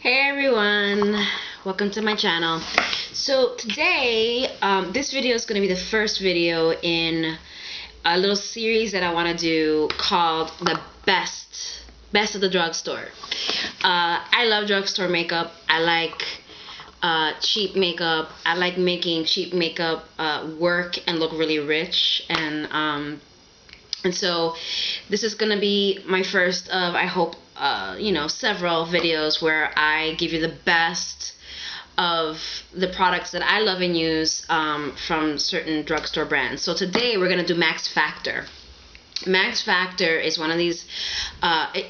Hey everyone, welcome to my channel. So today, this video is going to be the first video in a little series that I want to do called the best of the drugstore. I love drugstore makeup. I like cheap makeup. I like making cheap makeup work and look really rich, and so this is going to be my first of, I hope, several videos where I give you the best of the products that I love and use from certain drugstore brands. So today we're going to do Max Factor. Max Factor is one of these,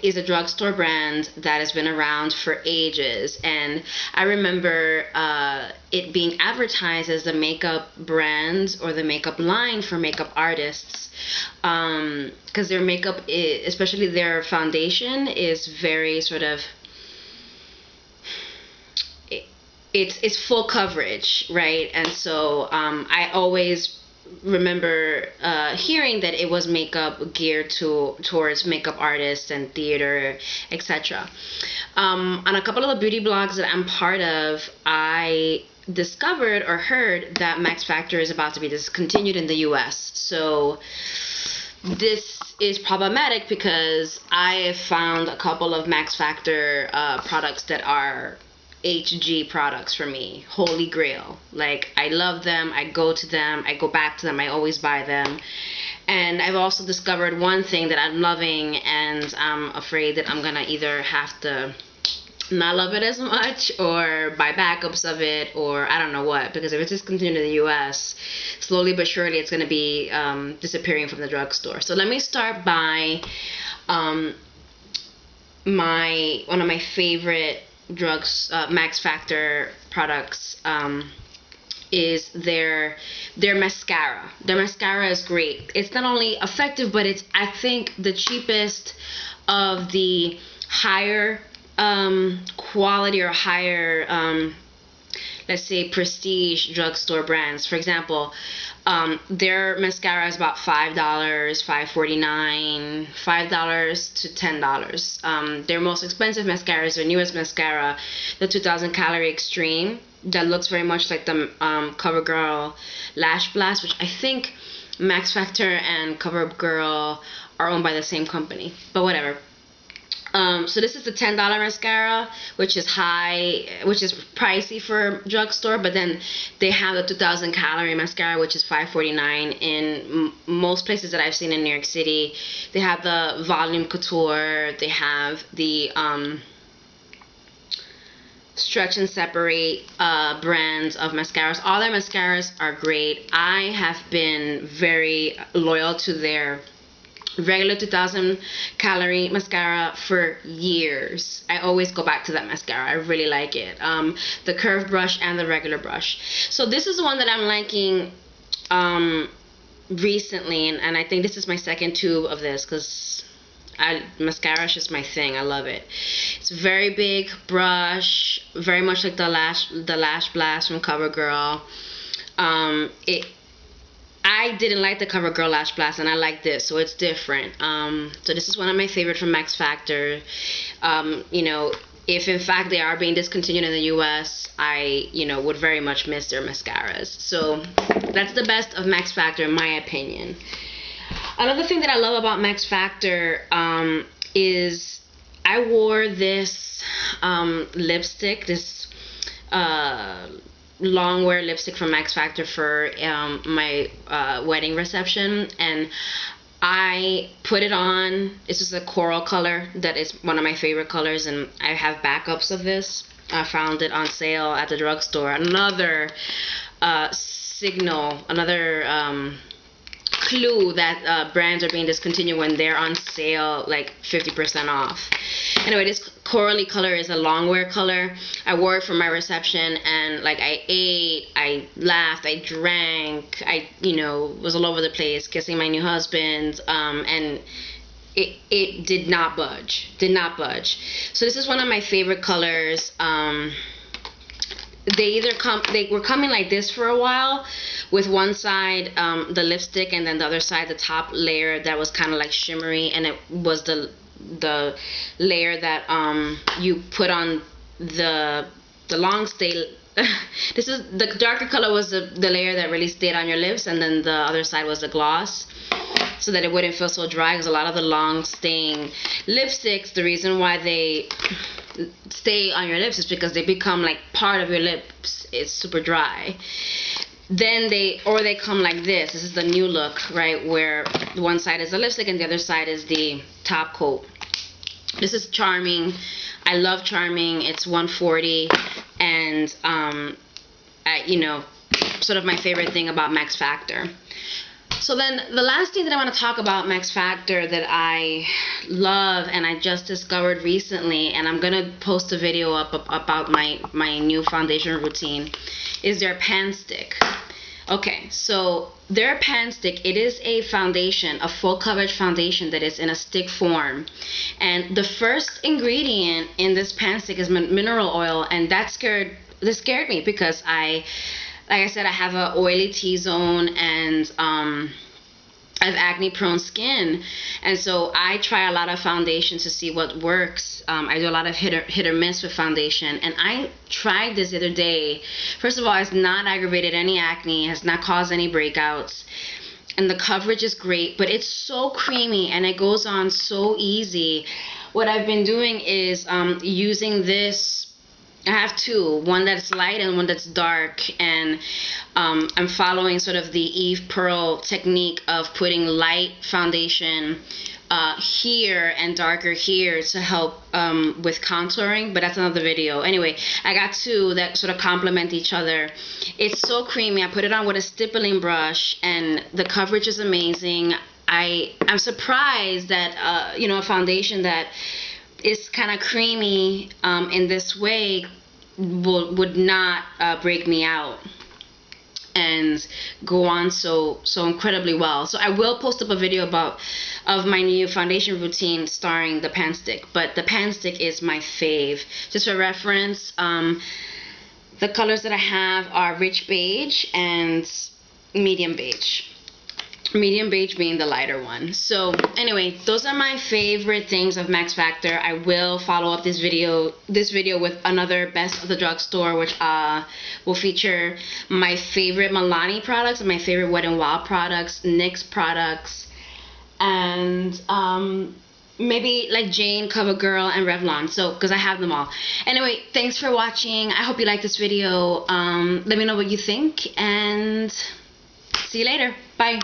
is a drugstore brand that has been around for ages, and I remember it being advertised as the makeup brand or the makeup line for makeup artists, because their makeup, especially their foundation, is very sort of, it's full coverage, right? And so I always remember hearing that it was makeup geared towards makeup artists and theater, etc. On a couple of the beauty blogs that I'm part of, I discovered or heard that Max Factor is about to be discontinued in the US. So this is problematic because I have found a couple of Max Factor products that are HG products for me, holy grail. Like, I love them, I go to them, I go back to them, I always buy them. And I've also discovered one thing that I'm loving, and I'm afraid that I'm gonna either have to not love it as much or buy backups of it, or I don't know what, because if it's discontinued in the US, slowly but surely it's gonna be disappearing from the drugstore. So let me start by one of my favorite Max Factor products, is their mascara. Their mascara is great. It's not only effective, but it's, I think, the cheapest of the higher quality or higher let's say prestige drugstore brands. For example, their mascara is about $5, $5.49, $5 to $10. Their most expensive mascara is their newest mascara, the 2000 Calorie Extreme, that looks very much like the CoverGirl Lash Blast, which I think Max Factor and CoverGirl are owned by the same company, but whatever. So this is the $10 mascara, which is pricey for drugstore, but then they have the 2000 Calorie mascara, which is $5.49 in most places that I've seen in New York City. They have the Volume Couture, they have the Stretch and Separate brands of mascaras. All their mascaras are great. I have been very loyal to their regular 2000 Calorie mascara for years. I always go back to that mascara. I really like it. The curved brush and the regular brush. So this is the one that I'm liking recently, and I think this is my second tube of this, because mascara is just my thing. I love it. It's a very big brush, very much like the Lash Blast from CoverGirl. I didn't like the CoverGirl Lash Blast, and I like this, so it's different. So this is one of my favorite from Max Factor. If in fact they are being discontinued in the US, I would very much miss their mascaras. So that's the best of Max Factor in my opinion. Another thing that I love about Max Factor is I wore this lipstick, this long wear lipstick from Max Factor for my wedding reception, and I put it on. It's just a coral color that is one of my favorite colors, and I have backups of this. I found it on sale at the drugstore. Another signal, another clue that brands are being discontinued when they're on sale, like 50% off. Anyway, this corally color is a long wear color. I wore it for my reception, and like I ate, I laughed, I drank, I was all over the place kissing my new husband, and it did not budge. So this is one of my favorite colors. They were coming like this for a while, with one side the lipstick, and then the other side the top layer that was kind of like shimmery, and it was the layer that you put on the long stay. This is the darker color was the layer that really stayed on your lips, and then the other side was the gloss, so that it wouldn't feel so dry. Because a lot of the long staying lipsticks, the reason why they stay on your lips is because they become like part of your lips. It's super dry. Then they come like this. This is the new look, right, where one side is the lipstick and the other side is the top coat. This is Charming. I love Charming. It's 140, and sort of my favorite thing about Max Factor. So then the last thing that I want to talk about Max Factor that I love and I just discovered recently, and I'm gonna post a video up about my new foundation routine, is their Pan Stik. Okay, so their Pan Stik, it is a foundation, a full coverage foundation that is in a stick form. And the first ingredient in this Pan Stik is mineral oil, and this scared me because like I said, I have an oily T-zone, and I have acne prone skin, and so I try a lot of foundation to see what works. I do a lot of hit or miss with foundation, and I tried this the other day. First of all, it's not aggravated any acne, has not caused any breakouts, and the coverage is great, but it's so creamy and it goes on so easy. What I've been doing is using this. I have two, one that's light and one that's dark, and I'm following sort of the Eve Pearl technique of putting light foundation here and darker here to help with contouring, but that's another video. Anyway, I got two that sort of complement each other. It's so creamy. I put it on with a stippling brush, and the coverage is amazing. I'm surprised that a foundation that is kind of creamy in this way would not break me out and go on so incredibly well. So I will post up a video of my new foundation routine starring the Pan Stik, but the Pan Stik is my fave. Just for reference, the colors that I have are rich beige and medium beige. Medium beige being the lighter one. So anyway, those are my favorite things of Max Factor. I will follow up this video with another best of the drugstore, which will feature my favorite Milani products and my favorite Wet n Wild products, NYX products, and maybe like Jane, CoverGirl, and Revlon. So because I have them all. Anyway, thanks for watching. I hope you like this video. Let me know what you think, and see you later. Bye.